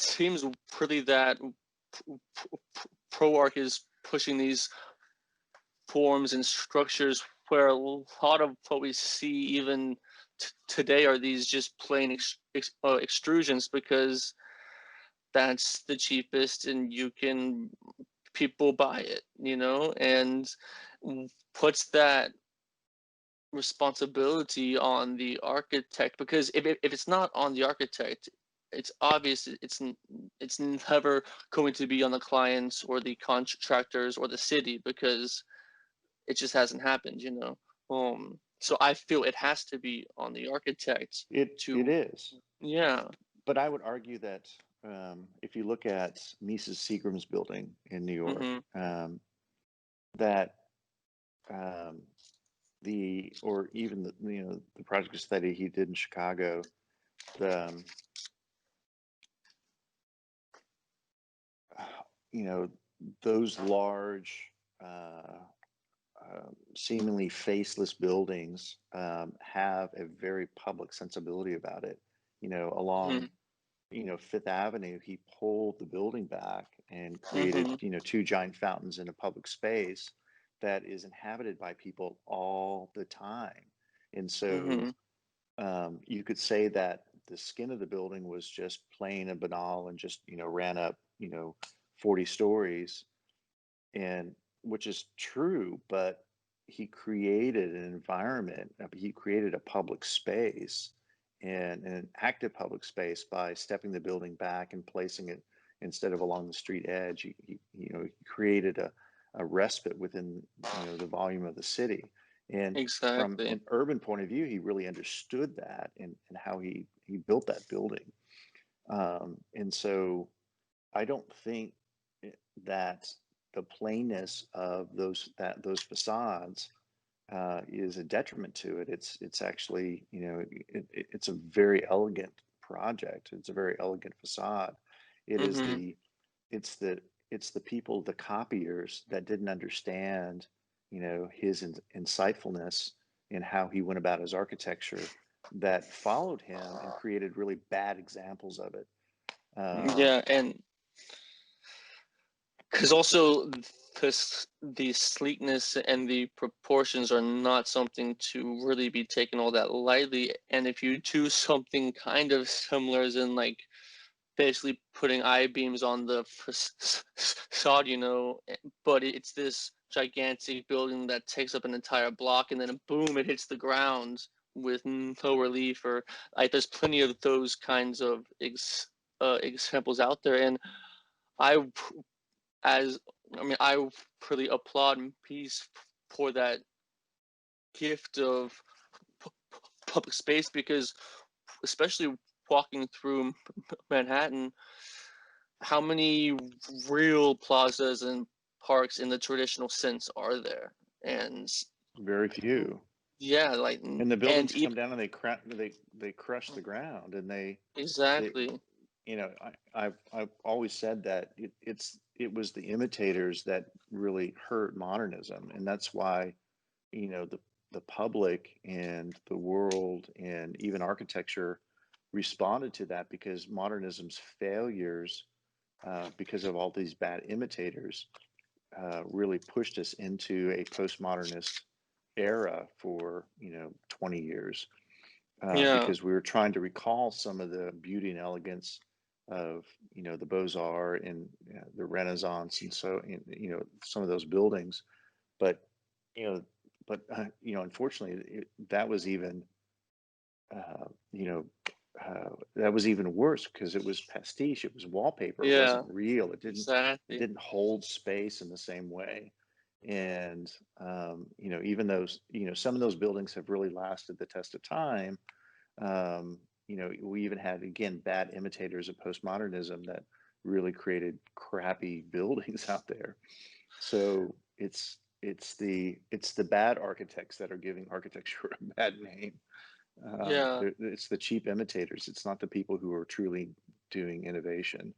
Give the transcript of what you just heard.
seems pretty that Roark is pushing these forms and structures where a lot of what we see even today are these just plain extrusions, because that's the cheapest and people buy it, and puts that responsibility on the architect, because if it's not on the architect, it's obvious it's never going to be on the clients or the contractors or the city, because it just hasn't happened. So I feel it has to be on the architect. It is. Yeah. But I would argue that if you look at Mises Seagram's building in New York, that or even the project study he did in Chicago, those large, seemingly faceless buildings have a very public sensibility about it. Along Fifth Avenue, he pulled the building back and created two giant fountains in a public space that is inhabited by people all the time. And so you could say that the skin of the building was just plain and banal and just ran up 40 stories, and which is true, but he created an environment, he created a public space, and an active public space, by stepping the building back and placing it, instead of along the street edge, he created a respite within the volume of the city. And from Exactly. an urban point of view, he really understood that, and how he built that building. And so I don't think that the plainness of those facades is a detriment to it. It's actually, it's a very elegant project. It's a very elegant facade. It is it's the people, the copiers, that didn't understand, his insightfulness in how he went about his architecture, that followed him and created really bad examples of it. Yeah, and because also the sleekness and the proportions are not something to really be taken all that lightly. And if you do something kind of similar, as in like basically putting I-beams on the facade, but it's this gigantic building that takes up an entire block, and then boom, it hits the ground with no relief. Or like, there's plenty of those kinds of examples out there. And I I really applaud Peace for that gift of public space, because especially walking through Manhattan, how many real plazas and parks in the traditional sense are there? And Very few. yeah, like, And the and buildings come even down and they crush the ground, and they exactly. I've always said that it was the imitators that really hurt modernism, and that's why the public and the world and even architecture responded to that, because modernism's failures, because of all these bad imitators, really pushed us into a postmodernist era for 20 years, Yeah, because we were trying to recall some of the beauty and elegance of the Beaux-Arts and the Renaissance, and so some of those buildings. But you know unfortunately, that was even uh, you know that was even worse, because it was pastiche, it was wallpaper, it yeah, wasn't real, it exactly. didn't hold space in the same way. And even those, some of those buildings have really lasted the test of time. We even had, again, bad imitators of postmodernism that really created crappy buildings out there. So it's the bad architects that are giving architecture a bad name. Yeah. It's the cheap imitators. It's not the people who are truly doing innovation.